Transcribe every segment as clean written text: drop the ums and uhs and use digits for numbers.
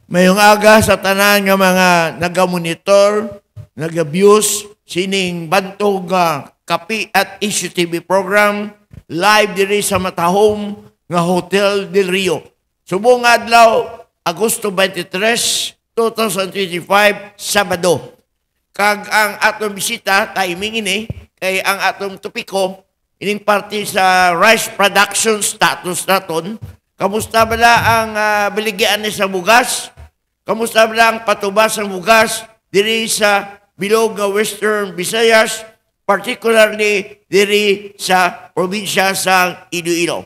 Mayong aga sa tanan nga mga naga-monitor, naga-views, sining bantog Kapi at Issue TV program, live diri sa Matahom nga Hotel Del Rio. Subong adlaw, Agosto 23, 2025, Sabado. Kag ang atong bisita, timing ini, kay ang atong topiko, ining parte sa rice production status naton. Kamusta bala ang baligyan ni sa bugas? Kamusta bala ang patubas ng bugas diri sa bilog nga Western Visayas, particularly diri sa probinsya sa Iloilo.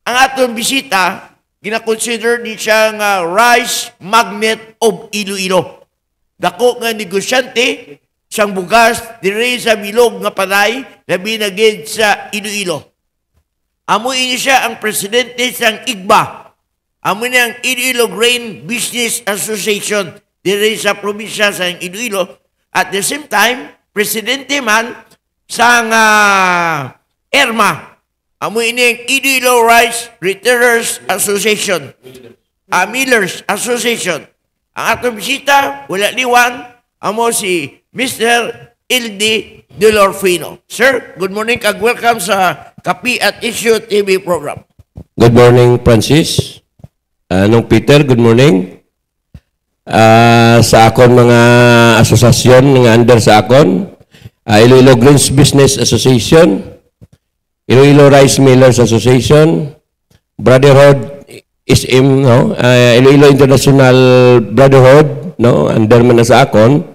Ang atong bisita, gina-consider ni siya nga rice magnet of Iloilo. Dako nga negosyante siyang bugas diri sa bilog nga panay labi na gid sa Iloilo. Amo ini siya ang presidente sang IGBA. Amo ni ang Iloilo Grain Business Association diri sa probinsya sa Iloilo. At the same time, presidente man sang ERMA. Amo ini ang Iloilo Rice Retailers Association. Millers Association. Ang atong bisita, wala liwan, amo si Mr. Ildi Delorfino. Sir, good morning kag welcome sa Kapi at Issue TV program. Good morning, Francis. Nung Peter, good morning. Sa akon mga asosasyon nga under sa akon, Iloilo Grains Business Association, Iloilo Rice Millers Association, Brotherhood SM, no? Iloilo International Brotherhood, no? Under man na sa akon,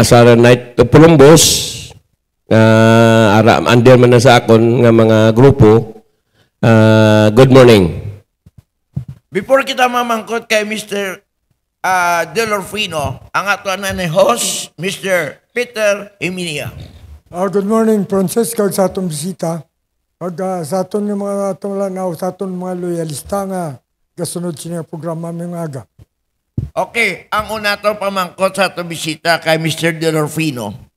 sa Night of Columbus, under man na sa akon nga mga grupo. Good morning. Before kita mamangkot kay Mr. Delorfino, ang ato na ni host, Mr. Peter Emilia. Good morning, Francis, kag sa atong bisita. Kag sa atong mga atong lanaw, sa atong mga loyalista nga kasunod siya programa ng aga. Okay, ang una to pamangkot sa atong bisita kay Mr. Delorfino.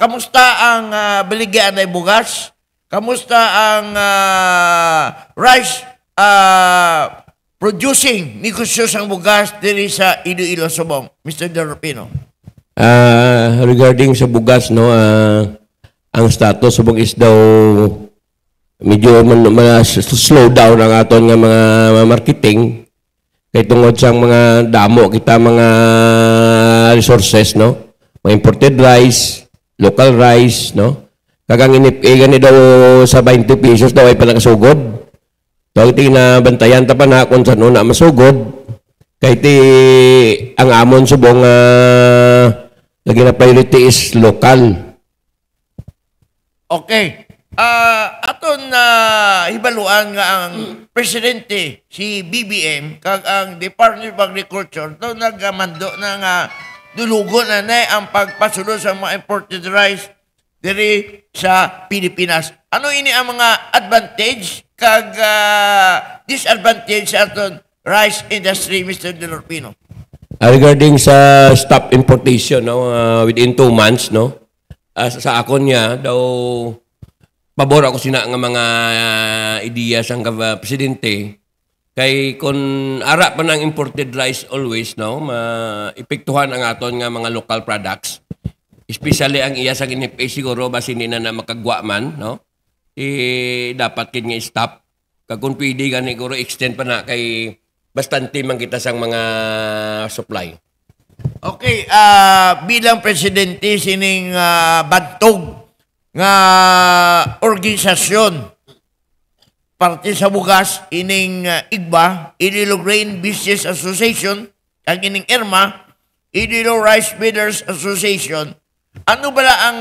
Kamusta ang baligyan ay bugas? Kamusta ang rice producing negosyo sang bugas diri sa Iloilo Subong, Mr. Delorfino? Regarding sa bugas, no, ang status subong is daw medyo slow down ang aton nga mga marketing kay tungod sang mga damo kita mga resources, no, mga imported rice, local rice, no, kagang gani daw sa 20 pesos daw ay panakasugod. So, iti na bantayan ta pa na kung saan na masugod. Kaya iti ang amon subong lagi na priority is local. Okay. Aton hibaluan nga ang presidente si BBM kag ang Department of Agriculture to nagamando na nga dulugon na ang pagpasulod sa mga imported rice diri sa Pilipinas. Ano ini ang mga advantage kag disadvantage sa aton rice industry, Mr. Delorfino? Regarding sa stop importation, no, within 2 months, no, sa akon niya daw pabor ako sina nga mga ideya sang presidente kay kun ara pa ng imported rice always, no, maepektuhan ang aton nga mga local products, especially ang iya sang NFA siguro basin na makagwa man, no, dapat kin nga stop kag kung pwede gani siguro extend pa na kay bastante man kita sang mga supply. Okay, bilang presidente sining bantog nga organisasyon parte sa bugas ining IGBA, Iloilo Grain Business Association, kag ining ERMA, Iloilo Rice Millers Association, ano bala ang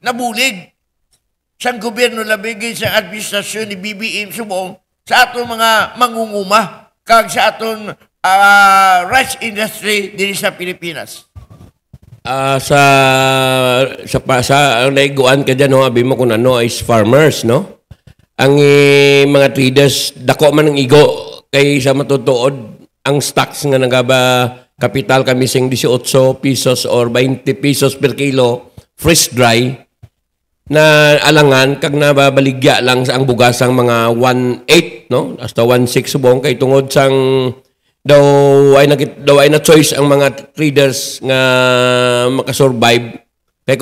nabulig sa gobyerno labigin sa administrasyon ni BBM Subong sa atong mga mangunguma kag sa atong rice industry diri sa Pilipinas? Sa naiguan ka dyan, no, abi mo kung ano is farmers, no? Ang mga traders, dako man ang igo kay sa matutuod ang stocks nga nagaba kapital kami sing 18 pesos or 20 pesos per kilo fresh dry na alangan kag nababaligya lang sa ang bugas ang mga 1.8, no, hasta 1.6 subong kay tungod sang daw ay na choice ang mga traders nga makasurvive kay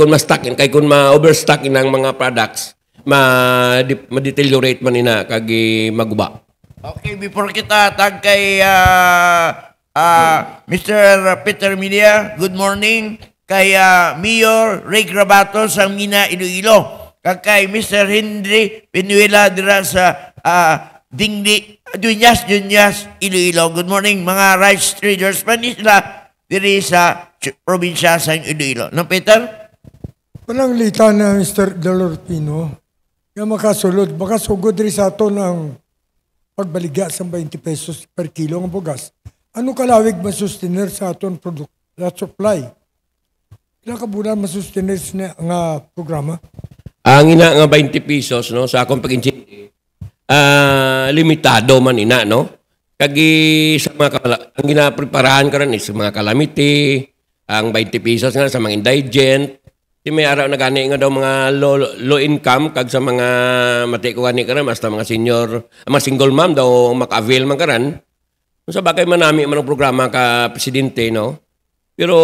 kung ma-overstock inang mga products ma-deteriorate man ina kag maguba. Okay, before kita tag kay Mr. Peter Media, good morning kay Mayor Ray Grabato sa Mina, Iloilo. Kag kay Mr. Henry Penuela dira sa Dunyas, Iloilo. Good morning mga rice traders man sila diri sa probinsya sa Iloilo. No, Peter? Walang lita na Mr. Delorpino nga makasugod rin sa ato ng pagbaliga sa 20 pesos per kilo ng bugas. Ano kalawig masustener sa aton supply? Ilang kabulan masustener nga programa? Ang ina nga 20 pesos no sa akong pag-intindi limitado man ina no. Kagi sa mga ang ginapreparahan karon is mga calamity, ang 20 pesos nga sa mga indigent. Di may araw na gani nga daw mga low income kag sa mga mati ko gani karon basta mga senior, mga single mom daw maka-avail man karon. Sa bagay man nami man ang programa ka presidente no. Pero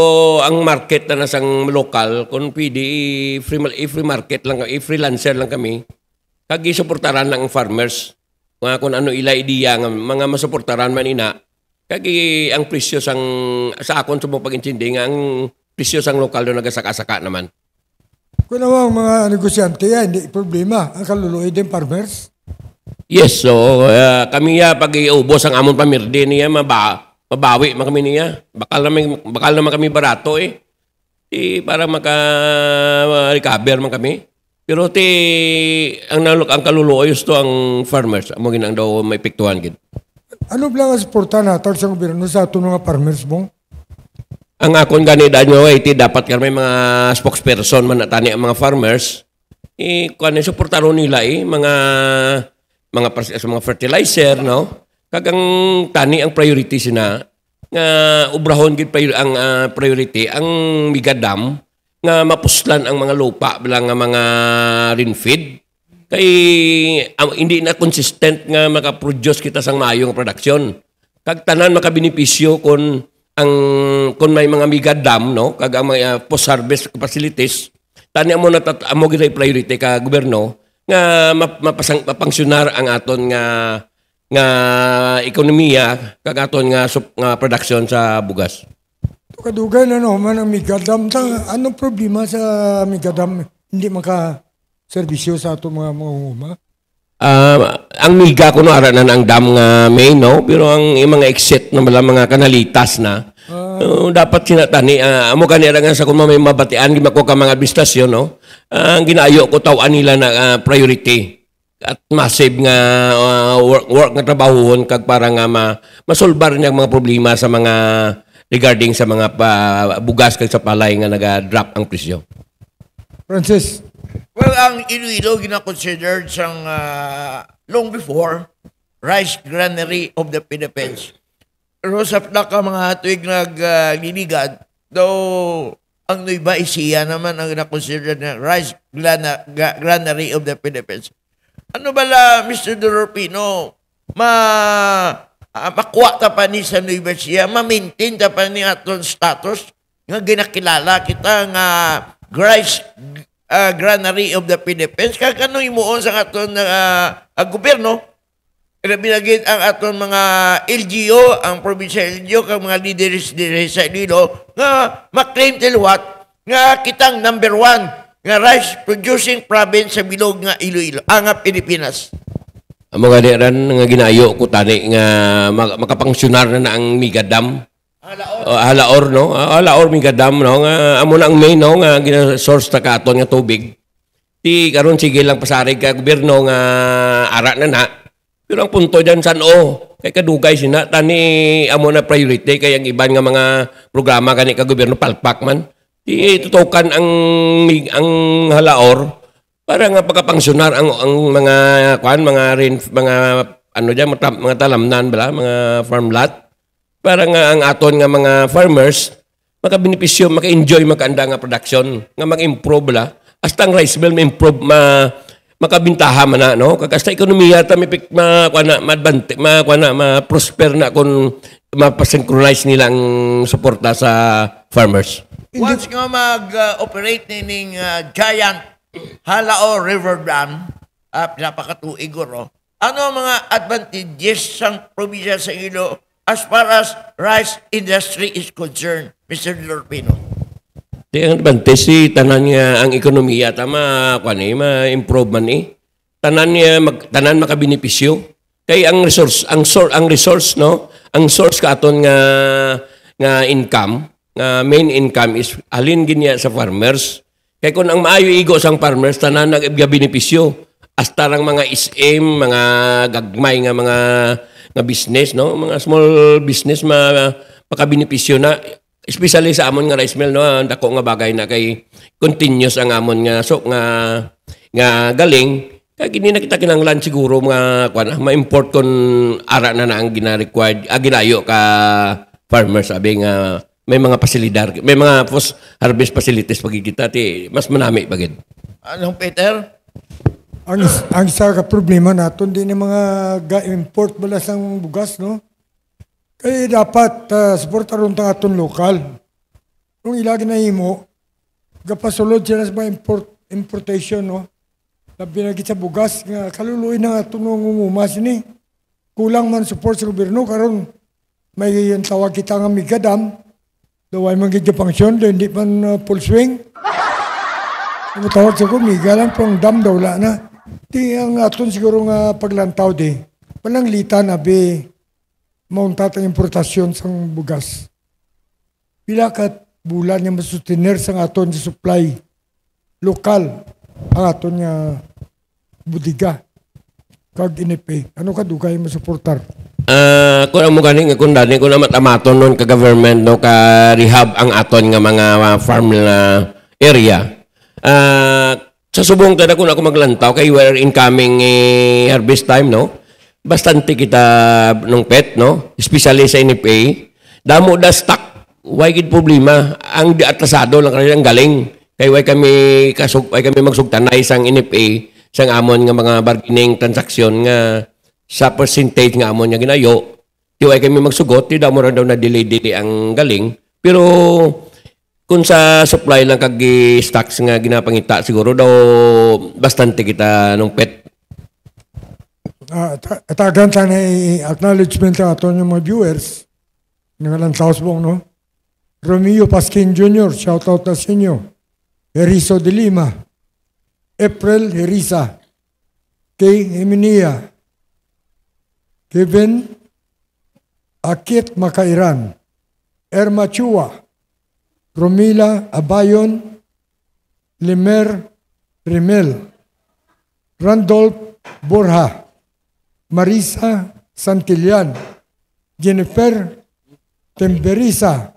ang market na nasang lokal kung pwede free market lang, freelancer lang kami. Kag isuportaran lang ang farmers. Kung ano ila ideya nga mga masuportaran man ina. Kag ang presyo sa akon sa mga pag-intindi nga ang presyo sang lokal do nagasaka-saka naman. Kung namang mga negosyante hindi problema. Ang kaluluoy din farmers? Yes, so kami pag iubos ang amon pamirde niya mabawi man kami niya. Bakal naman kami barato para maka-recover man kami. Pero ang kaluluoy to ang farmers. Amo ginang daw may epektuhan gid. Ano blang ang suporta natin sa gobyerno sa ato mga farmers mong? Ang akon gani danyo dapat kami mga spokesperson man natani ang mga farmers. Kuan suportaron nila mga fertilizer no. Kagang tani ang priority sina nga ubrahon gid ang priority ang migadam nga mapuslan ang mga lupa bilang nga mga rainfeed kay hindi na consistent nga maka-produce kita sang maayong production. Kag tanan makabenepisyo kung may mga migadam no kag ang mga post-harvest facilities tani amo gid priority ka gobyerno nga mapangsyonar ang aton nga ekonomiya kag aton nga production sa bugas. Kadugay na man ang migadam. Anong problema sa migadam? Hindi maka-servisyo sa ato mga mangunguma? Ang miga kuno ara na ang dam nga main no pero ang mga exit na mga kanalitas na dapat sinatani amo kanira nga sa kun may mabatian gimako ka mga administrasyon no ang ginaayo ko tawan nila na priority at massive nga work nga trabahohon kag para nga masolbar niya mga problema sa mga regarding sa mga bugas kag sa palay nga naga-drop ang presyo. Francis. Well, ang Iloilo gina-considered sang long before rice granary of the Philippines. Pero sa ka mga tuig naglilingad, though ang Nueva Ecija naman ang gina-considered na rice granary of the Philippines. Ano bala, Mr. Delorpino, makuha ta pa ni sa Nueva Ecija, ma-maintain ta pa ni aton status nga ginakilala kita nga rice granary of the Philippines. Kaya kanong imuon sa aton gobyerno, binagid ang aton mga LGU, ang provincial LGU, kang mga leaders diri sa Iloilo, nga maklaim tilwat nga kitang number 1 nga rice producing province sa bilog nga Iloilo, nga Pilipinas. Ang mga diran nga ginayo ko tani nga makapangsyonar na ang migadam. Halaor no, halaor migadam no nga amo na ang main no nga gina-source ta katon nga tubig. Ti karon sige lang pasarig ka gobyerno nga ara na. Pero ang punto diyan san kay kadugay sina tani amo na priority kay ang iban nga mga programa kani ka gobyerno palpak man. Ti tutukan ang halaor para nga pagkapangsyonar ang mga mga ano diyan mga talamnan bala mga farm lot. Para nga ang aton nga mga farmers makabenepisyo, maka-enjoy makaanda nga production, nga mag-improve la. Hasta ang rice mill ma-improve, makabintaha man na, no? Kagasta ekonomiya ta may ma-prosper na kung mapasynchronize nilang suporta sa farmers. Once nga mag-operate ning giant Halao River Dam, pinapakatuig guro, ano ang mga advantages sa probinsya sa Ilo as far as rice industry is concerned, Mr. Lorpino? Di ang advantage si tanan nga ang ekonomiya tama ma-improve man tanan makabenepisyo kay ang resource no, ang source ka aton nga income, nga main income is alin ginya sa farmers. Kay kung ang maayo igo sang farmers tanan nagabenepisyo hasta lang mga SM, mga gagmay nga mga business, no, mga small business makabenepisyo na. Especially sa amon nga rice mill, no, dako nga bagay na kay continuous ang amon nga nga galing kay gini na kita kinahanglan siguro mga ma-import kon ara na ang gina-required ginayo ka farmers sabi nga may mga pasilidad, may mga post harvest facilities pagkikita ti mas manami bagid. Anong Peter? Ang isa ka problema naton din yung mga ga-import bala sang bugas, no? Kaya dapat supportaron ta aton lokal. Kung ilagi na himo, gapasulod siya sa importation, no? Labi na sa bugas, nga kaluluoy na aton ngumas ni. Kulang man support sa gobyerno, karon may tawag kita nga migadam, daway man gid function, hindi man full swing. Ang tawag sa ko, miga lang pang dam daw wala na. Di ang aton siguro nga paglantaw di. Walang litan, abi, mauntat ang importasyon sang bugas. Pila kat bulan nga masustiner sang aton sa supply lokal ang aton nga budiga kag INP. Ano ka dugay masuportar? Kung ang mo ganing kung dani ko na matamaton nun ka government no ka rehab ang aton nga mga farm na area. Sa subong tada kung ako maglantaw kay we're incoming harvest time, no? Bastante kita nung pet, no? Especially sa NFA. Damo da stock. Why gid problema? Ang di atrasado lang kanilang galing. Kay why kami magsugtanay sang NFA sang amon nga mga bargaining transaksyon nga sa percentage nga amon nga ginayo. Di why kami magsugot, di damo ra daw na delay ang galing. Pero kung sa supply lang kag stocks nga ginapangita siguro daw bastante kita nung pet. Atagan sana acknowledgement sa aton yung mga viewers. Nangalan taos bong, no? Romeo Pasquin Jr., shout out na sa inyo. Herizo de Lima. April Herisa. Kay Eminia. Kevin Akit Makairan. Erma Chua. Romila Abayon. Limer Rimel. Randolph Borja. Marisa Santillan, Jennifer Temberisa,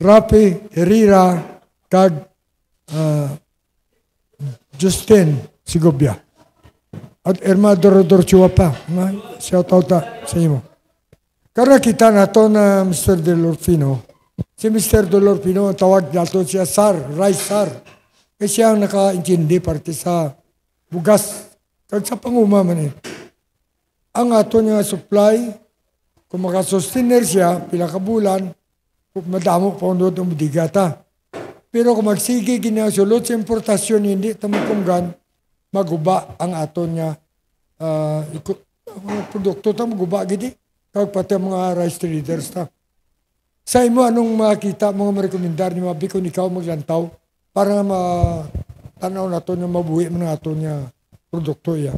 Rapi Herrera, kag Justin Sigobia. At Irma Dorodor Chuapa, shout out sa imo. Karena kita nato na Mr. Delorpino, si Mr. Delorpino, tawag nato siya SAR, Rice SAR. Kasi siya ang naka-intindi parte sa bugas, kag sa panguma man ang ato nga supply, kung makasustiner siya, pila ka bulan, kung madamo pa ang doon budigata. Pero kung magsige ginasulot sa importasyon, hindi tamupunggan, maguba ang ato nga produkto ta maguba gidi. Kag pati mga rice traders ta. Sa imo, anong makita, mga marekomendar ni Mabi kung ikaw maglantaw para matanaw na ito yung mabuhi mo na ito nga produkto ya?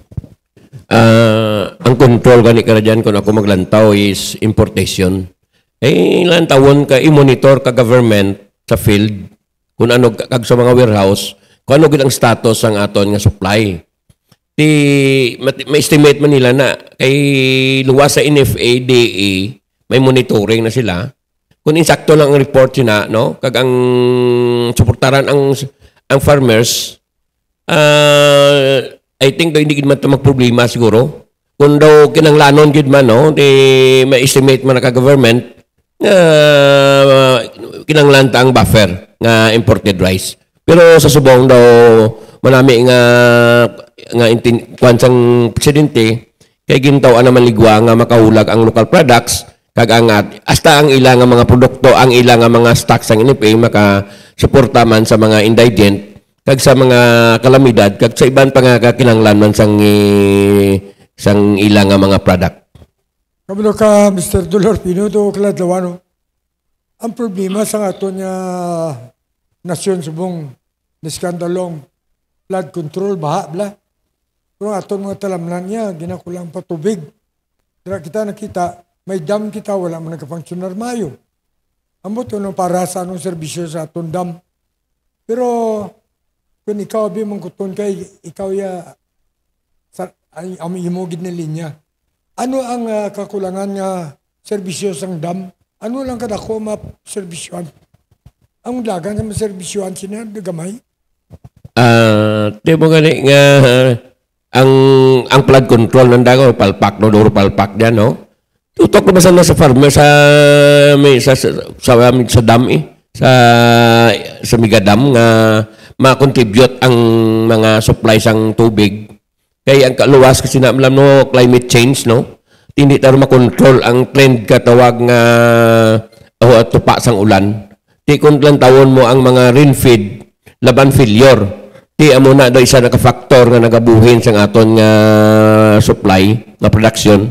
Ang control gani ka dyan kung ako maglantaw is importation. Lantawon ka, i-monitor ka government sa field kung ano kag sa mga warehouse, kung ano gid ang status ang aton nga supply. Ma-estimate man nila na kay luwas sa NFA, DA, may monitoring na sila. Kung insakto lang ang report sila, no? Kag ang suportaran ang farmers, I think daw hindi gid man magproblema siguro. Kung daw kinanglanon gid man, no, ma-estimate man ka government kinanglan ta ang buffer nga imported rice. Pero sa subong daw manami nga kwansang presidente kay gintaw naman ligwa nga makahulag ang local products kag angat hasta ang ilang nga mga produkto ang ilang nga mga stocks ang NFA maka-suporta man sa mga indigent kag sa mga kalamidad kag sa iban pa nga kinahanglan man sang ilang nga mga product. Kabalo ka, Mr. Dolor Pino, to kaladlawan. Ang problema sa aton nga nasyon subong niskandalong flood control, baha, bla. Pero aton mga talamnan niya, ginakulang pa tubig. Kaya kita nakita, may dam kita, wala man nagka-functional mayo. Amo to nung para sa anong serbisyo sa aton dam. Pero kung ikaw mong kuton kay, ikaw ya ay imugid na linya. Ano ang kakulangan nga serbisyo sang dam? Ano lang kadako ma-serbisyoan? Ang lagan nga ma-serbisyoan sila, gamay? Di mo gani nga ang flood control ng dago, palpak, no, duro palpak dyan, no? Tutok na ba sa farmer sa dam sa mega dam nga ma-contribute ang mga supply sang tubig. Kaya ang kaluwas kasi na alam no, climate change, no? Hindi tayo makontrol ang trend katawag nga tupa sang ulan. Di kung lang tawon mo ang mga rain feed, laban failure. Di amo na do isa naka-factor nga nagabuhin sang aton nga supply, nga production.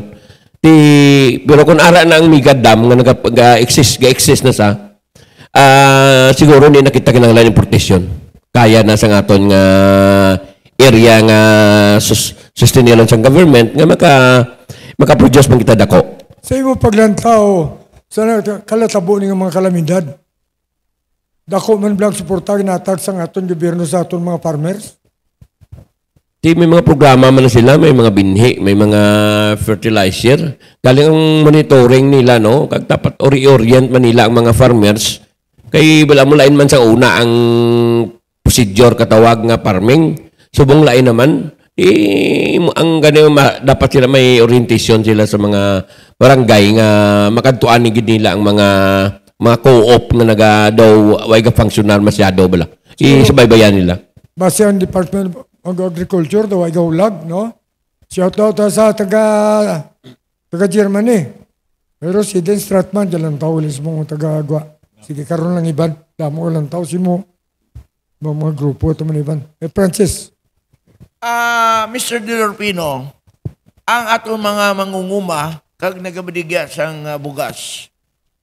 Pero kung ara na ang mega dam nga ga-exist na sa, siguro hindi nakita kinahanglan importation. Kaya na sang aton nga area nga sustainable sa government nga maka-produce man kita dako. Sa imo paglantaw sa kalatabo ng mga kalamidad, dako man blang suporta ginatag sa aton gobyerno sa aton mga farmers? May mga programa man sila, may mga binhi, may mga fertilizer. Galing ang monitoring nila, no? Kag dapat orient man nila ang mga farmers. Kay wala mo lain man sa una ang procedure katawag nga farming. Subong lain naman, ang ganun, dapat sila may orientation sila sa mga barangay nga makadtuan ni nila ang mga co-op na daw way functional masyado bala. Isabaybayan nila. Base ang Department of Agriculture daw ay gaulag, no? Shout out sa taga Germany. Pero si Den Stratman dalang tao ulis mong taga-agwa. Sige karon lang iban, damo lang tao si mo. Mga grupo ito man iban. Francis. Mr. Dolor Pino, ang ato mga mangunguma kag nagabadigya sang bugas.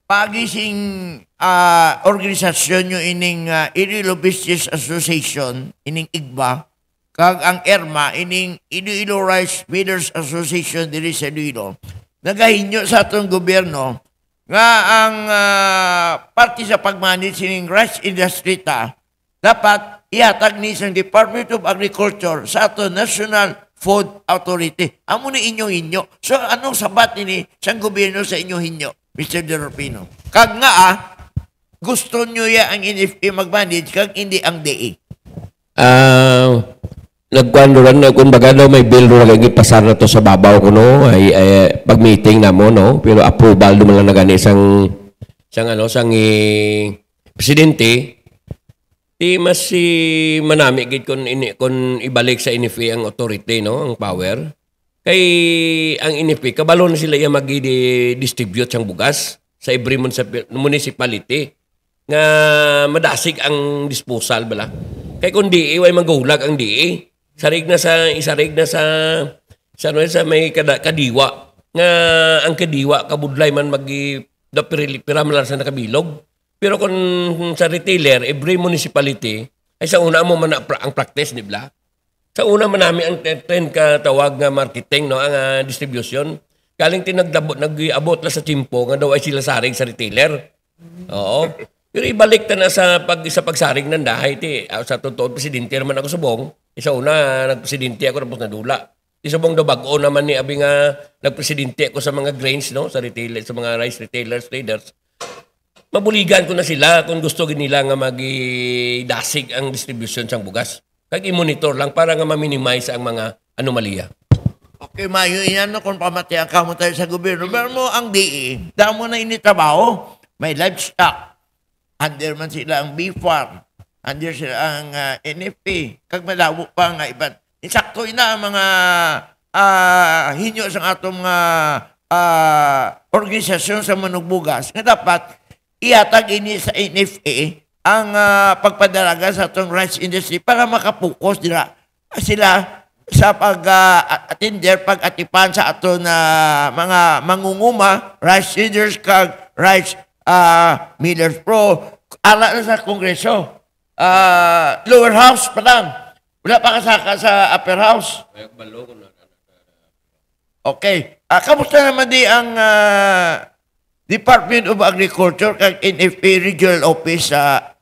Pagising organisasyon nyo ining Iloilo Business Association, ining IGBA, kag ang ERMA, ining Iloilo Rice Feeders Association diri sa Iloilo, nagahinyo sa atong gobyerno nga ang parte sa pagmanage ining rice industry dapat ihatag ni sa Department of Agriculture sa ato National Food Authority. Amo ni inyong hinyo. So, anong sabat ni sa gobyerno sa inyong hinyo, Mr. Dolor Pino? Kag nga gusto nyo ya ang NFA mag-manage, kag hindi ang DA. Nagkuhan na kung baga daw may bill ro lagi pasar na to sa babaw ko, no? Ay pag-meeting na mo, no? Pero approval duman lang na gani sang presidente. Di mas manami gid kun ibalik sa NFA ang authority, no, ang power. Kay ang NFA kabalo na sila yang magi-distribute sang bugas sa every municipality nga madasig ang disposal bala. Kay kun di way magahulag ang DA, isarig na sa may kadiwa nga ang kadiwa kabudlay man pira man sa nakabilog. Pero kung sa retailer, every municipality, ay sa una mo man ang practice, di ba? Sa una man namin ang trend katawag nga marketing, no, ang distribution. Kaling nag-abot na sa timpo, nga daw ay sila saring sa retailer. Oo. Pero ibalik na sa pagsaring ng dahay, sa totoo, presidente naman ako subong. Isa una, nagpresidente ako, tapos nadula. Isubong daw bago naman ni abi nga nagpresidente ako sa mga grains, no, sa retailer, sa mga rice retailers, traders. Mabuligan ko na sila kung gusto nila nga magidasig ang distribution sang bugas. Kag i-monitor lang para nga ma-minimize ang mga anomalya. Okay, mayo yan no, kung pamatiyan ka mo tayo sa gobyerno. Pero mo ang DE, damo na initrabaho. May livestock. Under man sila ang beef farm. Under sila ang NFA. Kag malawo pa nga iban. insakto ina ang mga hinyo sa atong mga organisasyon sa manugbugas nga dapat ihatag ini sa NFA ang pagpadalaga sa atong rice industry para makapokus dira sila sa pag-attender, pag-atipan sa aton mga mangunguma, rice seeders, kag rice millers pro, ala na sa Kongreso. Lower house pa lang. Wala pa kasaka sa upper house. Okay. Kamusta naman di ang Department of Agriculture kag NFA Regional Office sa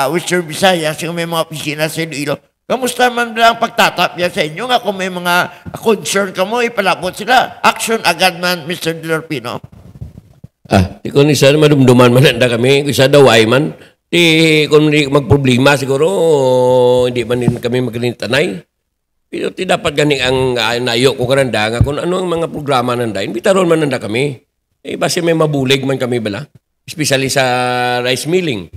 Western Visayas, yung may mga opisina sa Iloilo? Kamusta man lang pagtatap yan sa inyo nga kung may mga concern ka mo, ipalapot sila. Action agad man, Mr. Delorpino. Di ko ni sana madumduman man nanda kami. Kung isa daw ay man. Di kung magproblema siguro, hindi man din kami magkalitanay. Pero di dapat gani ang nayo ko karanda nga kung ano ang mga programa nanda. Imbitaron man nanda kami. Basta may mabulig man kami bala. Especially sa rice milling.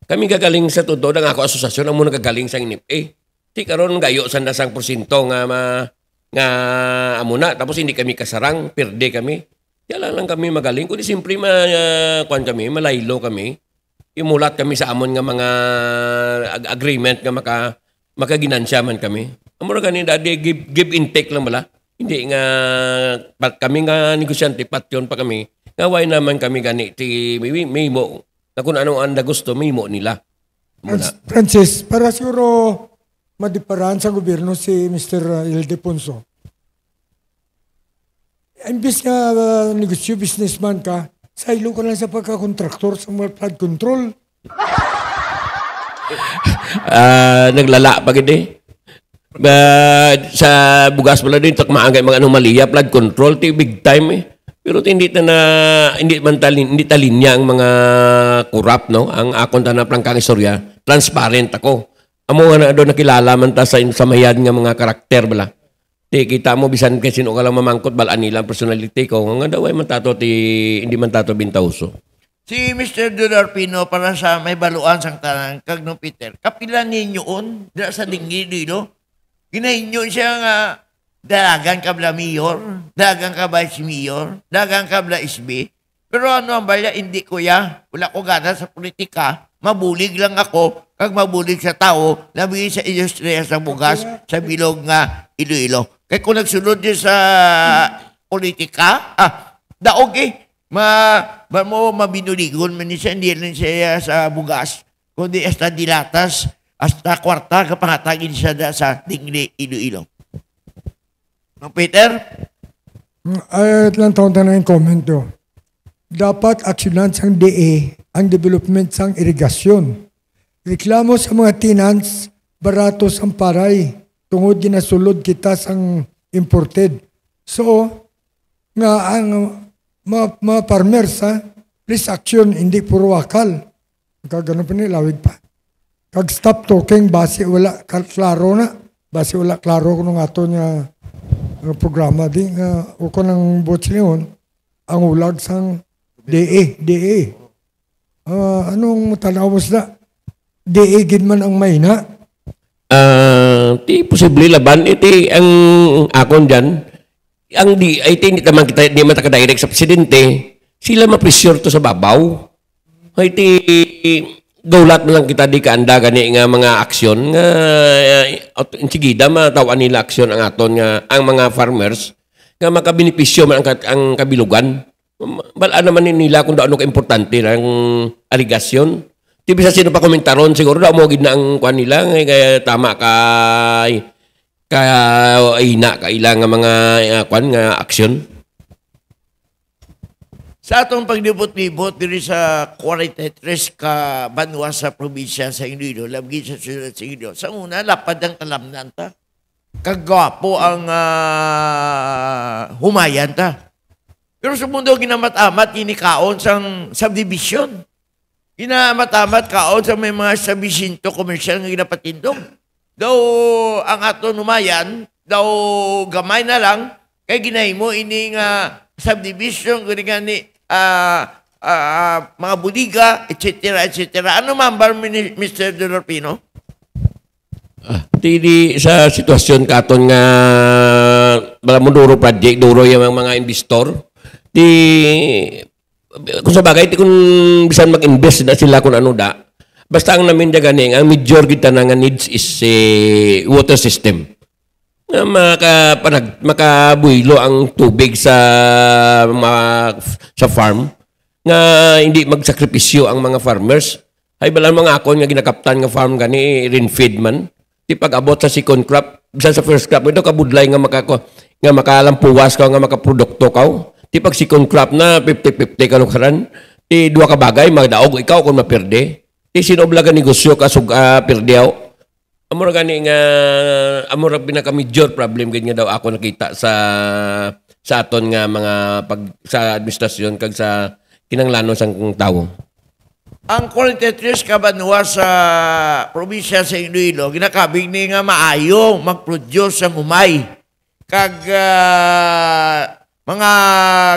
Kami gagaling sa todo ng ako asosasyon ang muna gagaling sa NFA. Di karon gayo sa nasang porsyento nga amuna tapos hindi kami kasarang, perde kami. Kaya lang kami magaling kundi simpre kuan kami, malaylo kami. Imulat kami sa amon nga mga agreement nga makaginansya man kami. Amura gani dadi give and take lang bala. Hindi nga kami nga negosyante patyon pa kami. Ngaway naman kami gani ti may mo na kung anong anda gusto, mimo nila. Francis, para siguro madiparan sa gobyerno si Mr. Ildefonso. Imbis nga negosyo, businessman ka, sa ilo ka lang sa pagkakontraktor sa mga flood control. Naglala pa gini. Sa bugas pala din, takmaangay mga anomalya, flood control, big time eh. Pero hindi talinya ang mga kurap, no? Ang akong tanap lang kang istorya, transparent ako. Amo nga na doon nakilala man ta sa mayan nga mga karakter bala. Ti kita mo bisan kay sino ka lang mamangkot balaan nila ang personality ko. Nga daw ay man tato hindi man tato bintauso. Si Mr. Delorpino para sa may baluan sang tanan kag no Peter. Kapila ninyo on dira sa Dingi dilo. Ginahinyo siya nga dagang kabla mayor, dagang ka vice mayor, dagang kabla SB. Pero ano ang balya, hindi ko ya. Wala ko gana sa politika. Mabulig lang ako, kag mabulig sa tao, labi sa industriya sa bugas, sa bilog nga Iloilo. Kaya kung nagsunod din sa politika, daog eh. Mabinuligon man siya, hindi lang siya sa bugas, kundi hasta dilatas, hasta kwarta, kapangatagin siya sa Dingli Iloilo. No, Peter? Ay, lang taon na yung comment do. Dapat aksyonan sang DE ang development sang irigasyon. Reklamo sa mga tenants, barato sang paray, tungod ginasulod kita sang imported. So, nga ang mga farmers, please action, hindi puro wakal. Kagano pa nilawig pa. Kag stop talking, base wala klaro na. Base wala klaro kung ato niya programa di nga uko ng bots niyon ang ulag sang DE. Anong tanaw mo sa DE gid man ang mayna? Ti posible laban iti ang akon diyan. Ang hindi naman kita di man direct sa presidente. Sila ma-pressure to sa babaw. Iti gaulat na lang kita di kaanda gani nga mga aksyon nga sigida matawan nila aksyon ang aton nga ang mga farmers nga makabenepisyo man ang kabilugan. Balaan naman nila kung daano ka importante ang aligasyon. Di bisa sino pa komentaron siguro daw mo gid na ang kuan nila nga tama kay ina kailang nga mga kuan nga aksyon. Sa atong paglibot-libot diri sa 43 ka banwa sa probinsya sa Iloilo, labgi sa syudad sa Iloilo. Sa una, lapad ang talamnan ta. Kagwapo ang humayan ta. Pero sa mundo, ginamat-amat, kinikaon sang subdivision. Ginamat-amat kaon sa may mga sabisinto komersyal nga ginapatindog. Daw ang aton humayan, daw gamay na lang, kay ginahimo ini nga subdivision, gani mga budiga, etc. Ano man ba, Mr. Delorpino? Di sa sitwasyon katon nga bala mo duro project, duro yung mga investor. Kung sa bagay, kung bisan mag-invest na sila kung ano da, basta ang namin da ganing, ang major kita na nga needs is water system. Makabuilo ang tubig sa farm nga hindi magsakripisyo ang mga farmers. Ay bala mga akon nga ginakaptan nga farm gani rain-fed man. Di pag-abot sa second crop, bisan sa first crop, ito kabudlay nga makalampuwas ka, nga makaprodukto ka. Di pag second crop na 50-50 ka lukaran, di dua ka bagay, magdaog ikaw kung maperde. Di sinobla ka negosyo ka perdeaw. Amura gani nga, amura pinaka-major problem ganyan daw ako nakita sa aton nga mga sa administrasyon kag sa kinanglanon sang tawo. Ang quality trees kabanwa sa probinsya sa Iloilo, ginakabig ni nga maayo mag-produce ang umay. Kag mga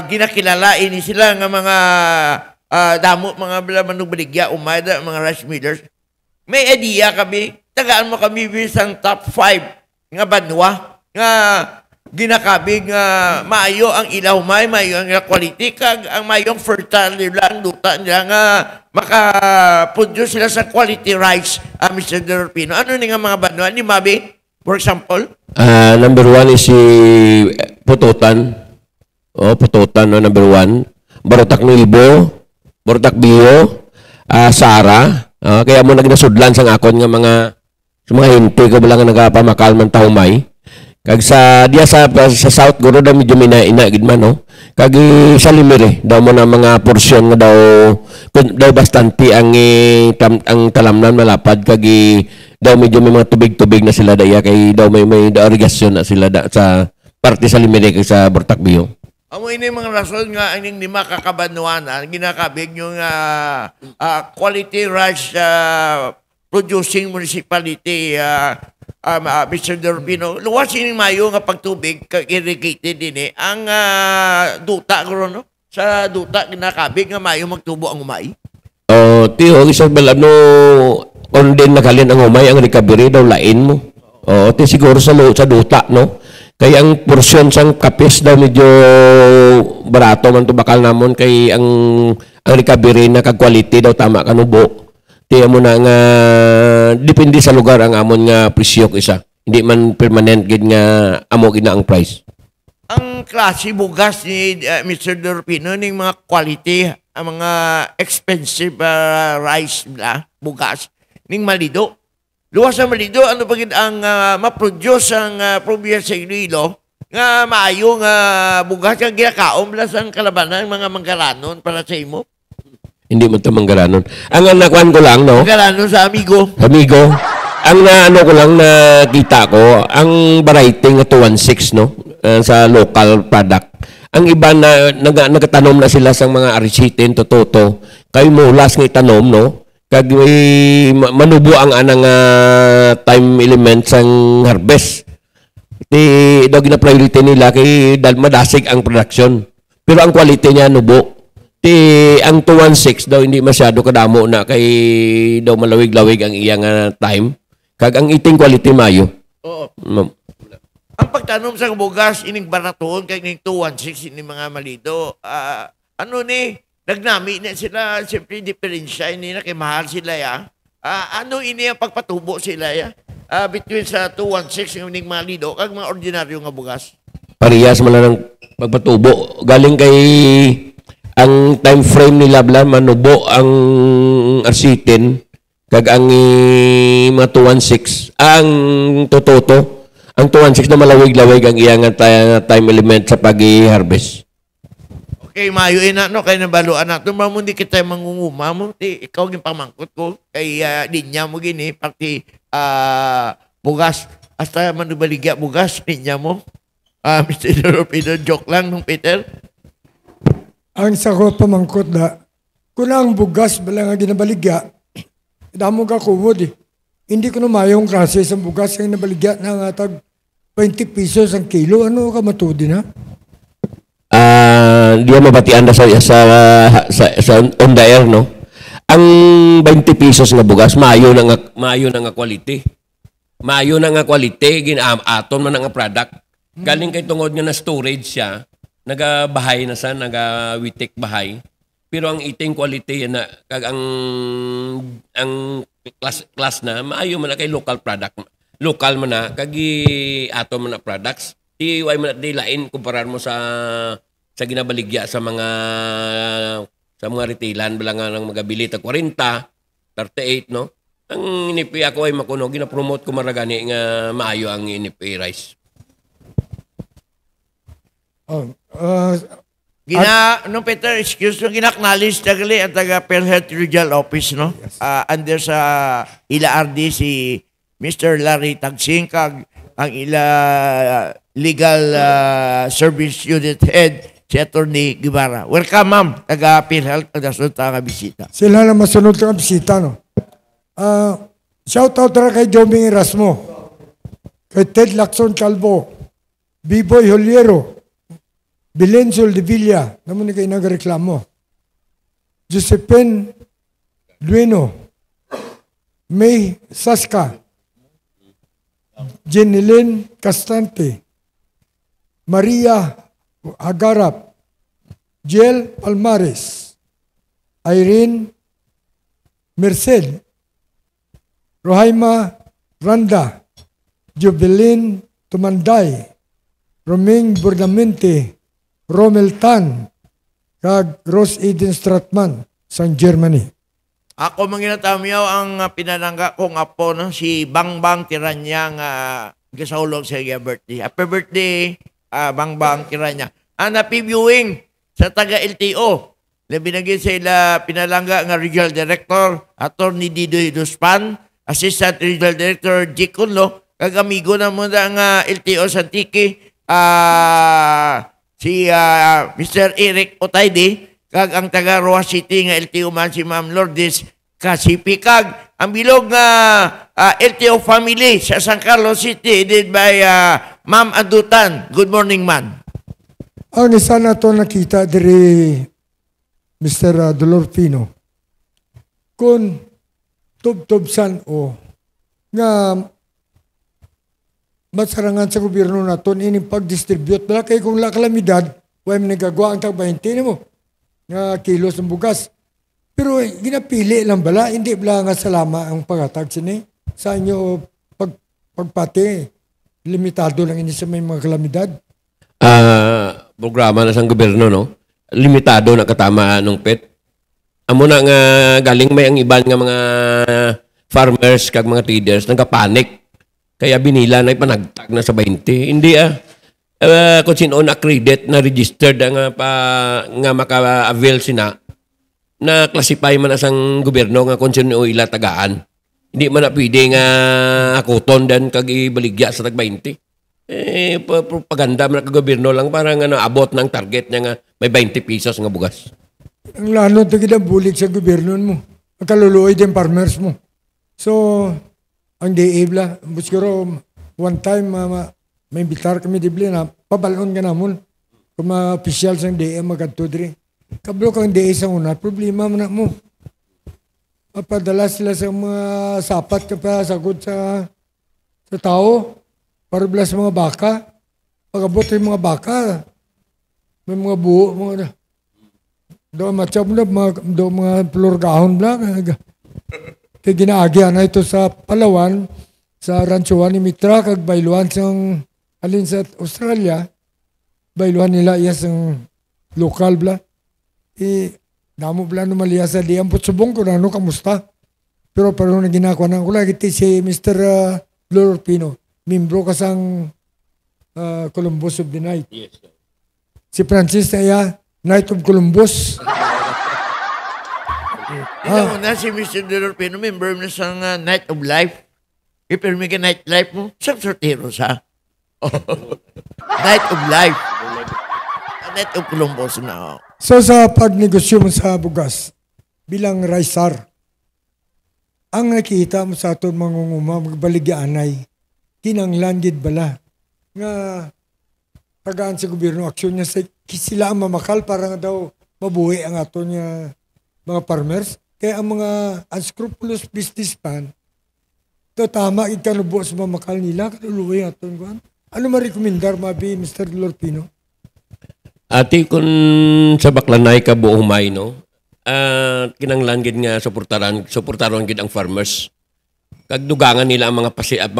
ginakilala ini sila nga mga damo, mga manubaligya, umay, mga rice millers. May idea kami, tagaan mo kami bisang top 5 nga banwa, nga ginakabig nga maayo ang ilaw may, maayo ang quality, kag ang maayong fertile nila, ang duta nila nga maka-produce sila sa quality rice, Mr. Delorpino. Ano ni nga mga banwa ni Mabi, for example? Number 1 is si Pututan. Pututan, number 1. Barotak Nilbo, Barotak Bio, Sara. Kaya mo nagnasudlan sa akon nga mga hindi ko lang nagapamakal man taumay. Kag sa south guro daw medyo ina gid man no. Kag sa Limere daw mo na mga porsyon nga daw bastante ang talamnan malapad kag daw medyo may mga tubig-tubig na sila daya kay daw may irrigation na sila sa parte sa Limere kag sa Barotak Bio. Amo ini mga rason nga ang hindi makakabanwanan ginakabig yung quality rice producing municipality Mr. Delorpino. Luwas ini mayo nga pagtubig irrigated din ang duta guro no sa duta ginakabig nga mayo magtubo ang umay. Tiyo isang balano on din nakalin ang umay ang recovery daw lain mo. Ti siguro sa duta no. Kaya ang porsyon sang kapis daw medyo barato man to bakal namon kay ang recovery na kag quality daw tama kanubo. Tiya mo na nga depende sa lugar ang amon nga presyo isa. Hindi man permanent gid nga amo gid na ang price. Ang klase bugas ni Mr. Delorpino ning mga quality, ang mga expensive rice na bugas ning Malido. Luwas sa Malido, ano pa gid ang ma-produce ang probinsya sa Iloilo nga maayo nga bugas nga ginakaom la sang kalabanan mga manggalanon para sa imo? Hindi mo ito manggalanon. Ang nakuhan ko lang, no? Manggalanon sa amigo. Amigo. Ang ko lang nakita ko, ang variety nga 216, no? Sa local product. Ang iba na nagatanom na sila sa mga arisitin, tototo. Kayo mulas nga itanom, no? Kag manubo ang anang time element sang harvest. Daw gina-priority nila kay madasig ang production. Pero ang quality niya nubo. Ang 216 daw hindi masyado kadamo na kay daw malawig-lawig ang iyang time. Kag ang eating quality mayo. Oo. Ang pagtanom sa bugas ining baraton kay ning 216 ini mga Malido. Ano ni nagnami na sila, siyempre diferensya ini na kay mahal sila ya. Ano ini ang pagpatubo sila ya? Between sa 216 ng Malido kag mga ordinaryo nga bugas. Parehas man lang pagpatubo. Galing kay ang time frame nila bla manubo ang arsitin kag ang mga 216 ang tototo ang 216 na malawig-lawig ang iyang time element sa pag-harvest. Okay, mayo ina no kay nabaluan nato mamundi kita mangunguma mo ikaw gyud pamangkot ko kay linya mo gini pati bugas hasta manubaligya bugas linya mo. Mr. Delorpino, joke lang nung Peter. Ang sa ko pamangkot na kung ang bugas bala nga ginabaligya damo ka kuwod Hindi ko na mayong klase sa bugas ang nabaligya na nga tag 20 pesos ang kilo. Ano ka matudi na? Di mabatian na sa on the air, no? Ang 20 pesos nga bugas, maayo na nga quality. maayo na nga quality, aton man nga product. Galing kay tungod nga na storage siya, nagabahay na sa, nagawitik bahay. Pero ang eating quality na kag ang class na maayo man na kay local product. Local man na kag ato man na products. Di way man di lain kumparar mo sa ginabaligya sa mga retailan bala nga ng magabili ta 40, 38 no. Ang inipi ako ay makuno gina-promote ko maragani nga maayo ang inipi rice. No, Peter, excuse me, ginaknalis tagali ang taga PhilHealth Regional Office, no? Under sa ila RD si Mr. Larry Tagsing, kag ang ila Legal Service Unit Head, si Attorney Guevara. Welcome, ma'am, taga PhilHealth, pagdasunod nga bisita. Sila na masunod nga bisita, no? Shout out na kay Joming Erasmo, kay Ted Lacson Calvo, B-Boy Holiero, Belen Soldevilla, naman kayo nagreklamo. Josephine Dueno, May Saska, Jenilyn Castante, Maria Agarap, Jiel Palmares, Irene Merced, Rohaima Randa, Jovelyn Tumanday, Roming Burdamente, Romel Tan, kag Rose Eden Stratman, sang Germany. Ako manginatamiyaw ang pinalangga kong apo, no? Si Bangbang Tiranya nga gasaulog sa iya birthday. Happy birthday, Bangbang Tiranya. Happy viewing sa taga-LTO. Binagin sa ila pinalangga nga Regional Director, Attorney Didoy Duspan, Assistant Regional Director G. Kunlo, kag amigo na muna nga LTO Santiki, si Mr. Eric Otaydi, kag ang taga Roa City nga LTO man si Ma'am Lourdes Kasipikag. Ang bilog nga LTO family sa San Carlos City, headed by Ma'am Adutan. Good morning, ma'am. Ang isa na ito nakita diri Mr. Dolor Pino, kung tub-tubsan o nga masarangan sa gobyerno naton ini pag-distribute bala kay kung la kalamidad way nagagawa ang tag-20 mo nga kilos ng bugas, pero ginapili lang bala, hindi bala nga salama ang paghatag sini sa inyo pagpati limitado lang ini sa may mga kalamidad. Programa na sa gobyerno, no? Limitado na katama nung pet. Amo na nga galing may ang iban nga mga farmers kag mga traders nagapanik. Kaya binila na ipanagtag na sa 20. Hindi kung sino na credit na registered nga maka-avail sina na classify man asang gobyerno nga kung sino ila tagaan. Hindi man na pwede nga akuton dan kag ibaligya sa tag 20. Propaganda man ka gobyerno lang para nga naabot ng target niya nga may 20 pesos nga bugas. Ang lalo ito bulig sa gobyerno mo. Ang kaluluoy din farmers mo. So, ang DA siguro one time may bitar kami dibli na pabalon ka namon kung mga officials ng DA magadtudri. Kablo kang DA sa una, problema mo na mo. Mapadala sila sa mga sapat ka pa sagod sa tao para bala sa mga baka. Pagabot yung mga baka, may mga buo, mga doon matyaw mo na, mga plurgahon lang. Kaya ginaagyan na ito sa Palawan, sa Ranchuan ni Mitra, kag bayluan sang alin sa Australia, bayluan nila iya sang lokal bla. Damo bla no maliya sa diyan po subong ko na kamusta. Pero parang na ginagawa ng kula, iti si Mr. Lord Pino, membro ka sang Columbus of the Night. Yes. Si Francis na iya, Night of Columbus. Ito na si Mr. Dolor Pino, member na sa Night of Life. Ipirmi ka Night Life mo, sa sortero sa. Night of Life. Night of Columbus na. So sa pagnegosyo mo sa bugas, bilang raisar, ang nakita mo sa aton mangunguma, magbaligyaanay, kinanglandid bala, nga tagaan sa gobyerno, aksyon niya sa sila ang mamakal para nga daw mabuhi ang aton niya mga farmers. Kaya ang mga unscrupulous businessman, tama ikanubo sa mamakal nila, kaluluwi aton kuan. Ano ma-recommendar mabi Mr. Lorpino? Ati kung sa Baklanay ka buong May, no? Kinanglan gid nga suportaron gid ang farmers. Kagdugangan nila ang mga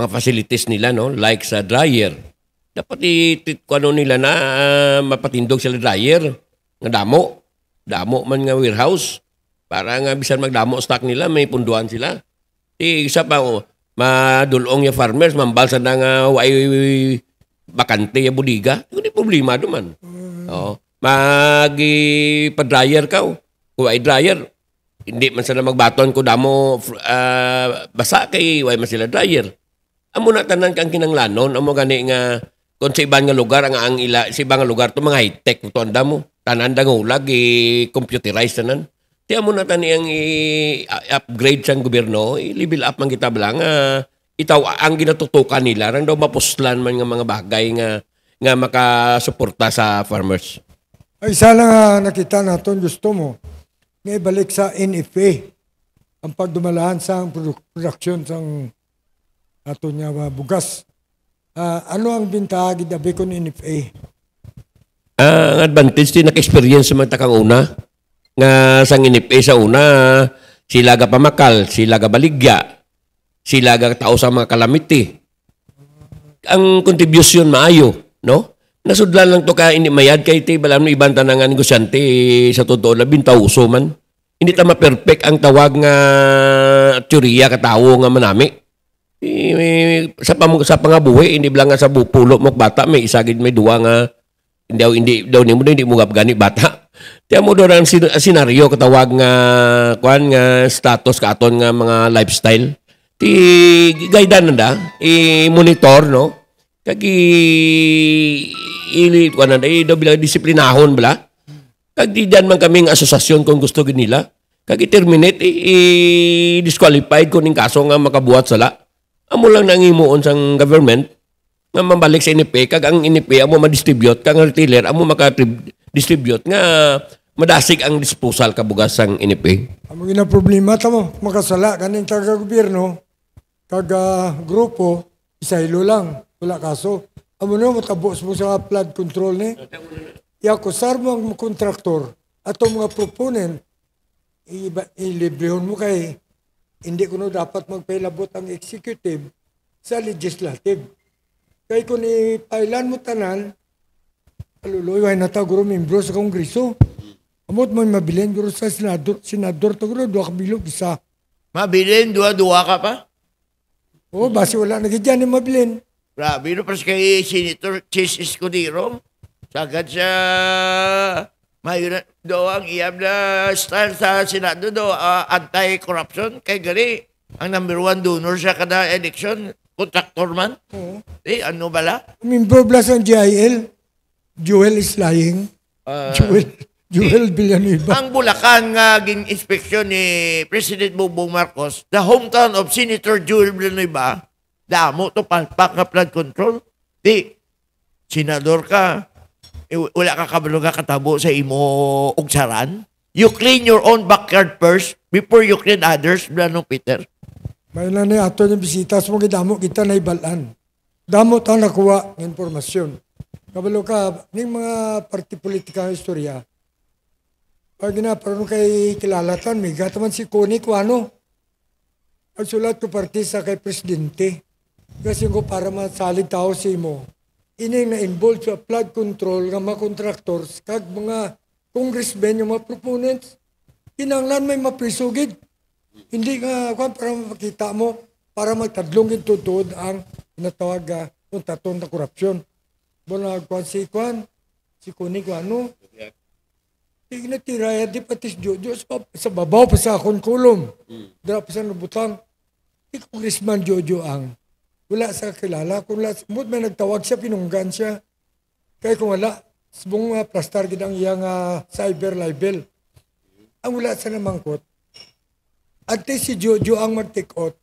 facilities nila, no? Like sa dryer. Dapat kuno nila na mapatindog sila dryer nga damo man nga warehouse para nga bisan magdamo stock nila may punduan sila. Isa pa madulong yung farmers mambalsa na nga way bakante yung budiga. Hindi problema duman. Pa-dryer ka. Kung ay dryer, hindi man sila magbaton ko damo basa kay way man sila dryer. Amo na tanan kang kinanglanon, amo gani nga kung sa ibang nga lugar sa ibang nga lugar to mga high-tech to anda mo. Tanan da ngulag computerized tanan. Ti amo na tan iyang i-upgrade sang gobyerno, i-level up man kita lang itaw ang ginatutukan nila rang daw mapuslan man nga mga bagay nga makasuporta sa farmers. Ay, isa lang nakita natin gusto mo nga ibalik sa NFA ang pagdumalahan sa produksyon sang ato niya bugas. Ano ang bintaha gidabi ko ng NFA? Ang advantage din naka-experience sa mga takang una nga sang NFA sa una sila ga pamakal, sila ga baligya, sila ga tao sa mga calamity. Ang contribution maayo, no? Nasudlan lang to ka mayad kay ti balam no ibang tanangan negosyante sa totoo labing tauso man. Hindi ta ma-perfect ang tawag nga teorya ka tawo nga manami. Sa pangabuhi hindi lang nga sa bupulo mo bata may isagid may duwa nga hindi daw hindi mo gani bata. Tiyan mo doon ang senaryo katawag nga kuan nga status katon nga mga lifestyle. Ti gaydan na i-monitor no. Kagi ili kuan daw bilang disiplinahon bala. Kag di man kaming asosasyon kung gusto gid nila. Kag i-terminate i-disqualified ko ning kaso nga makabuhat sala. Amo lang nangimuon sang government nga mabalik sa NFA kag ang NFA amo ma-distribute kag ang retailer amo maka-distribute nga madasig ang disposal kabugas sang NFA. Amo gina problema tamo makasala kaning taga-gobyerno kag grupo isaylo lang wala kaso. Amo na matabos mo sa flood control ni. Iakusar mo ang kontraktor ato mga proponent ilibrehon mo kay hindi ko dapat magpailabot ang executive sa legislative. Kaya kung ipailan mo tanan, aluloy, na ta guro membro sa kongreso. Amot mo mabilin guro sa senador to guro, 2 kabilog isa. Mabilin, duwa ka pa? Oo, basi wala nagigyan ni mabilin. Grabe, no, pas kay Senator Chis Escudero, sagad siya, mayroon do ang iyam na style sa Senado do, anti-corruption, kay gali, ang number 1 donor siya kada election, contractor man. Oo. Ano bala? Member plus ang GIL, Joel is lying. Joel Villanueva. Ang Bulacan nga gin-inspeksyon ni President Bongbong Marcos, the hometown of Senator Joel Villanueva, damo to palpak nga flood control. Di, senador ka, wala ka kabalo nga katabo sa imo ugsaran. You clean your own backyard first before you clean others, Blanong Peter. May na ni ato yung bisita, so damo kita na ibalan. Damo ta nakuha ng informasyon. Kabalo ka, ng mga parti politika ng istorya, pag ginaparoon kay kilalatan, may gataman si Connie Cuano. Ang sulat ko parti sa kay Presidente. Kasi ko para masalig tao si mo. Ining na-involved sa flood control ng mga contractors kag mga congressmen yung mga proponents. Kinanglan may maprisugid. Hindi nga para mapakita mo para magtadlong tutod ang natawag kung taton na korupsyon. Bona si Connie Cuano. Ignatira di patis Jojo sa babaw pa sa akong kulom. Dara pa sa nabutang. Di congressman Jojo ang wala sa kilala. Kung wala, may nagtawag siya, pinunggan siya. Kaya kung wala, sabong plastar gidang iyang cyber libel. Ang wala sa namangkot. At si Jojo ang mag-take out.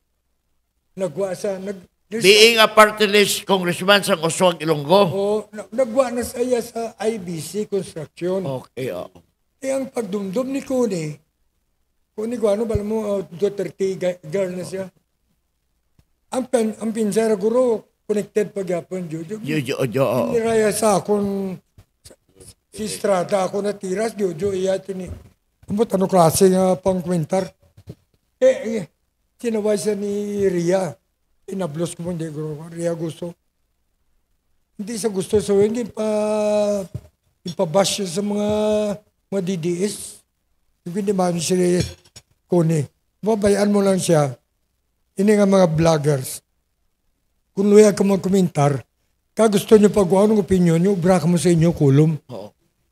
Nagwa sa... Being a party list congressman sa Oswag Ilonggo. Oo, nagwa na sa iya sa IBC Construction. Okay, oo. Eh, ang pagdumdum ni Connie Guano, bala mo, 230 girl na siya. ang pinsara guro, connected pagyapon, Jojo. Jojo. Niraya sa akong si Strada ako natiras, Jojo, iya tini. Amot ano klase nga pang kwentar. Sinaway siya ni Ria. Inablos ko mo, hindi guro. Ria gusto. Hindi siya gusto. So, hindi ipabash siya sa mga DDS. Hindi man siya kuni. Babayaan mo lang siya. Ini nga mga vloggers. Kung luya ka mag-komentar, gusto nyo pag-uwan ng opinion nyo, ubra ka mo sa inyo kulom.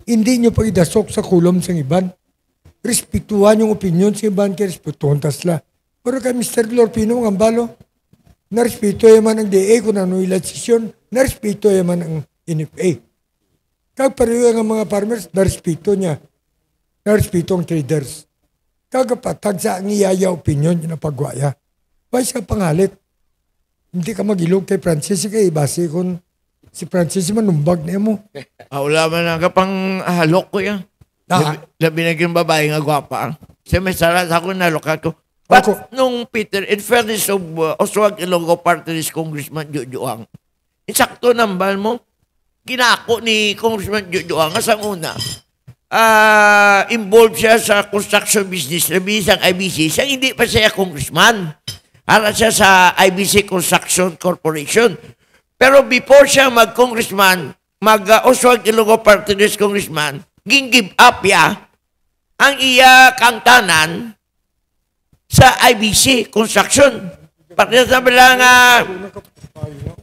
Hindi nyo pag idasok sa kulom sa iban. Respetuhan yung opinion sa iban, kaya respetuhan tasla. Pero kay Mr. Lorpino, ang balo, narespeto yaman ang DA kung ano ilang sesyon, narespeto yaman ang NFA. Kag pareho ang mga farmers, narespeto niya. Narespeto ang traders. Kagapatag sa ang iyaya opinion na pagwaya. Why siya pangalit? Hindi ka magilog kay Francis, kay base kung si Francis manumbag na mo. Wala man ang kapang halok ko yan. Labi na yung babae nga gwapa. Siya may sarat ako nalokat ko. But nung Peter, in fairness of Oswald Ilonggo Party List Congressman Jojoang, insakto nambal mo, ginako ni Congressman Jojoang sa una, involved siya sa construction business na bisang IBC, siya hindi pa siya congressman. Para siya sa IBC Construction Corporation. Pero before siya mag-congressman, mag-Oswald Ilonggo Party List Congressman, ging-give up ya ang iya kangtanan sa IBC Construction. Pati sa bilang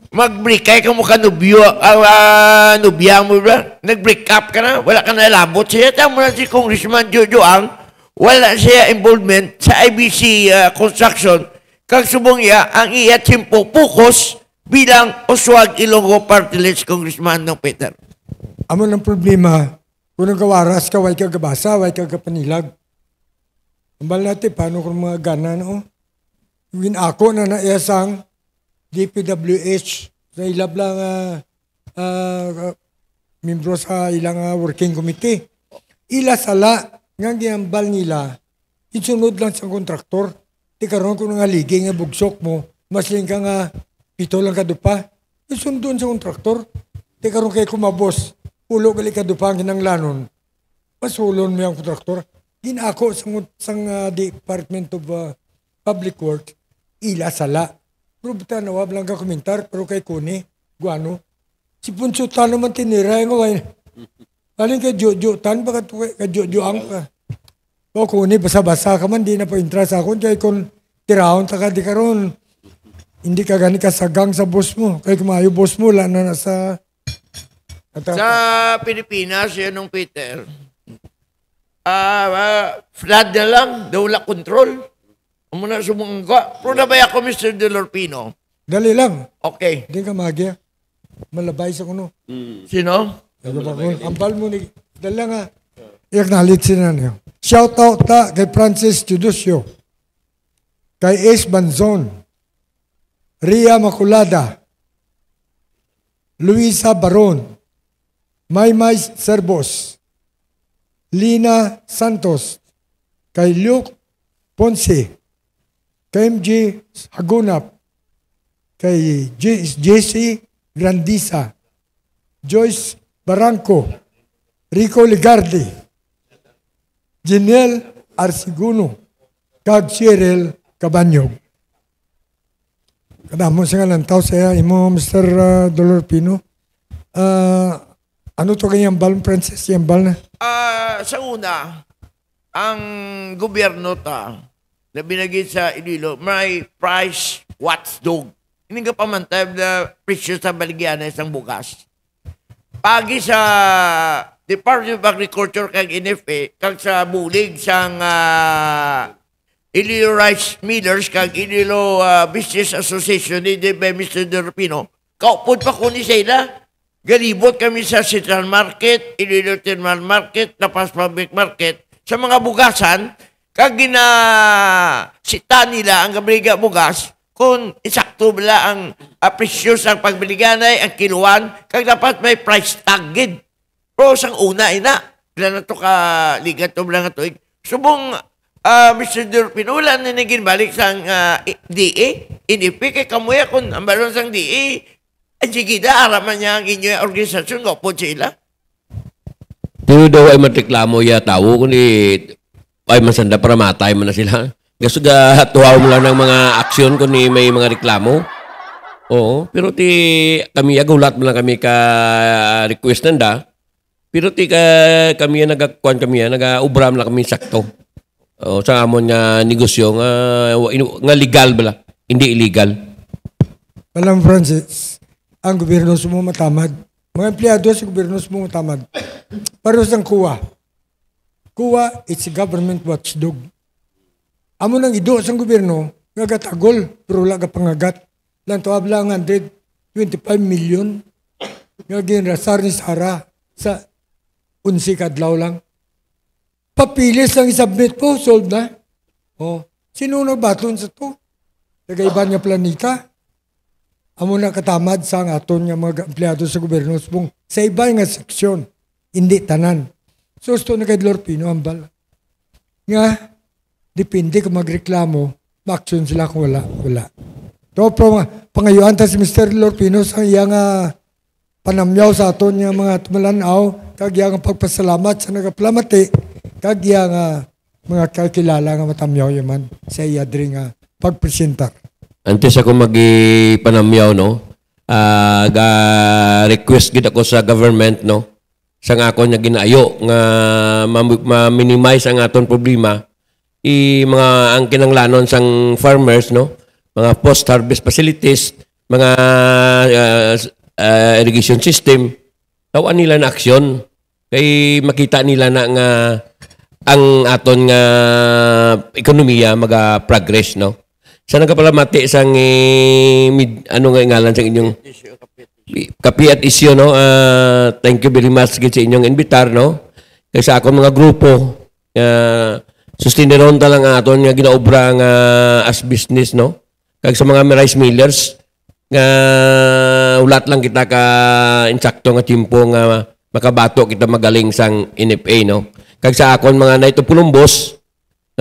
mag-break kaya ka mo ka nubya mo ba? Nag-break up ka na, wala ka na labot. Siya tamo na si Congressman Jojoang, wala siya involvement sa IBC Construction. Kag subong iya, ang iya timpo focus bilang Oswald Ilonggo Party List Congressman ng Peter. Amo ng problema, kung nagawaras ka, way ka gabasa, way ka kapanilag. Ambal natin, paano kung mga gana, no? Yung ako na naiyasang DPWH sa ilab lang membro sa ilang working committee. Ila sala, nga giambal nila, isunod lang sa kontraktor. Di karoon ko nga ligay nga bugsok mo, masling ka nga pito lang kadupa. Isundon sa kontraktor. Di karoon kayo kumabos, ulo gali kadupa ang kinanglanon. Masulon mo yung kontraktor. Ginako sa Department of Public Works, ila sala. Pero buta nawab lang ka komentar, pero kay Kuni, guano. Si Punso Tan naman tinira yung kaway. Aling kay Jojo Tan, baka kay Jojo ang ka. O Kuni, basa-basa ka man, di na po interest ako. Kaya kung tirahon ta ka, di ka ron. Hindi ka gani kasagang sa boss mo. Kaya kumayo boss mo, wala na nasa... Sa Pilipinas, yun nung Peter, flood na lang, dawla control. Muna sumungga. Pero na ba ako, Mr. Delorpino? Dali lang. Okay. Hindi ka magya. Malabay sa kuno. Sino? Ambal mo ni... Dali lang ha. I-acknowledge na niyo. Shout out ta kay Francis Juducio, kay Ace Banzon, Ria Maculada, Luisa Baron, Maymay Serbos, Lina Santos, kay Luke Ponce, kay MJ Hagunap, kay JC Grandisa, Joyce Barranco, Rico Ligardi, Janelle Arsiguno, kag Cyril Cabanyog. Kadamo siya nga lantaw saya imo Mr. Dolorpino. Ano to kanyang bal, Princess? Yung bal na? Sa una, ang gobyerno na binagay sa Iloilo, may price watchdog. Hindi ka pamantay na presyo sa baligyan na isang bukas. Pagi sa Department of Agriculture kag NFA, kag sa bulig sang Iloilo Rice Millers kag Iloilo Business Association ni Mr. Delorpino, kaupod pa ko ni sila. Galibot kami sa Central Market, Iloilo Terminal Market, Lapas Public Market, sa mga bugasan, kag sita nila ang gabriga bugas, kung isakto bala ang presyo sa pagbiliganay, ang kiluan, kag dapat may price tag Pero sang una, ina. Bila na to ka ligat to, bila na to. Subong Mr. Durpin, wala na naging balik sa DA. Inipi kay kamuya kung ang balon sang DA. Ang sige da, araman niya ang inyong organisasyon, po sila. Pero daw ay matreklamo ya tao kundi ay masanda para matay man na sila. Gusto ga tuhaw mo lang ng mga aksyon kundi may mga reklamo. Oo, pero kami agulat mo lang kami ka request nanda. Pero kami nagakuan kami nagaubram lang kami sakto. Sa amon nga negosyo nga legal bala, hindi illegal. Alam, Francis, ang gobyerno sumo matamad. Mga empleyado sa gobyerno sumo matamad. Paros ng kuwa. Kuwa, it's a government watchdog. Amo nang ido sa gobyerno, ngagatagol, pero wala ka pangagat. Lang to abla 125 million. Nga ginrasar ni Sara sa 11 kadlaw lang. Papilis lang isubmit po, solve na. Sino nagbaton sa to? Nagaiban nga planita. Amo na katamad sa aton nga mga empleyado sa gobyerno sa iba nga seksyon, hindi tanan. So, ito na kay Lorpino, ambal. Nga, depende kung magreklamo, ma-action sila kung wala. Ito, pangayuan ta si Mr. Lorpino sa iyang panamyaw sa aton nga mga tumalanaw, kag iyang pagpasalamat sa nagaplamati, kag iyang mga kakilala nga matamyaw yaman sa iya diri nga pagpresentar. Antes ako panamyaw, no? Request gid ako sa government, no? Sa nga ako nga ginaayo nga ma-minimize ang aton problema ang kinanglanon sang farmers, no? Mga post-harvest facilities, mga irrigation system, tawan nila na aksyon kay makita nila na nga ang aton nga ekonomiya maga-progress, no? Sa nagkapalamati sang ano nga ngalan sa inyong kapi at isyo, no? Thank you very much gid sa inyong invitar, no? Kay sa akong mga grupo sustineron ta lang aton nga ginaobra nga as business, no? Kag sa mga rice millers nga ulat lang kita ka insakto nga timpo nga makabato kita magaling sang NFA, no? Kag sa akon mga naitupulumbos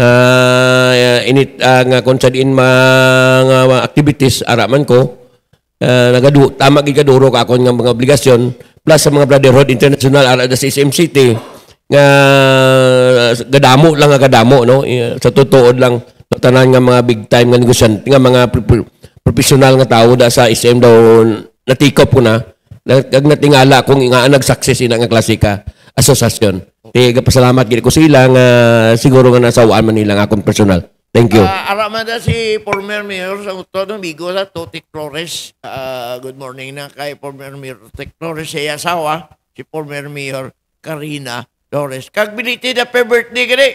nga konsadin mga activities araman ko tama gid kaduro ka akon nga mga obligasyon plus sa mga Brotherhood International ara sa SMCT nga gadamo lang nga gadamo, no? Sa tutuod lang tanan nga mga big time nga negosyante nga mga professional nga tao da sa SM daw natikop ko na natingala kung nga nag-success ina nga klasika asosasyon. Pasalamat gid ko sila nga siguro nga nasawaan man nila nga akong personal. Thank you. Araman na si former Mayor sa Utono Migo sa Totic Flores. Good morning na kay former Mayor Totic Flores sa asawa, si former Mayor Karina Flores. Kag biniti na birthday gani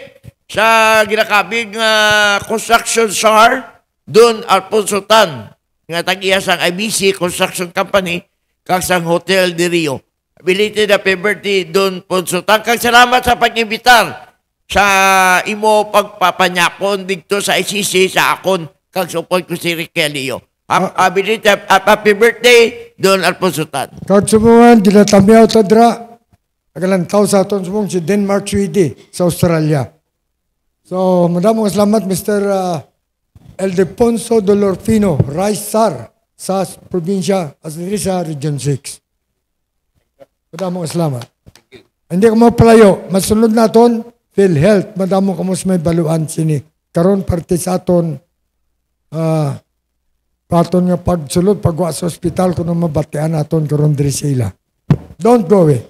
sa ginakabig nga construction SAR doon Alfonso Tan nga tag-iya sang IBC Construction Company kag sang Hotel de Rio. Belated happy birthday doon Ponso. Tangkang salamat sa pag-imbitar sa imo pagpapanyakon dito sa ICC sa akon kag support ko si Riquelio. Belated happy birthday doon Alfonso Tan. Kag sumuhan, ginatamyaw tadra. Agalantaw sa aton sumung si Denmark Swede sa Australia. So, madamong salamat Mr. Eldeponso Dolorfino, Rice Sar sa probinsya as sa Region 6. Madamong salamat. Hindi ko mapalayo. Masunod naton, PhilHealth. Madamong kamus may baluan sini. Karon parte sa aton paton nga pagsulod, pagwa sa ospital kung mabatian naton karon diri sa ila. Don't go away.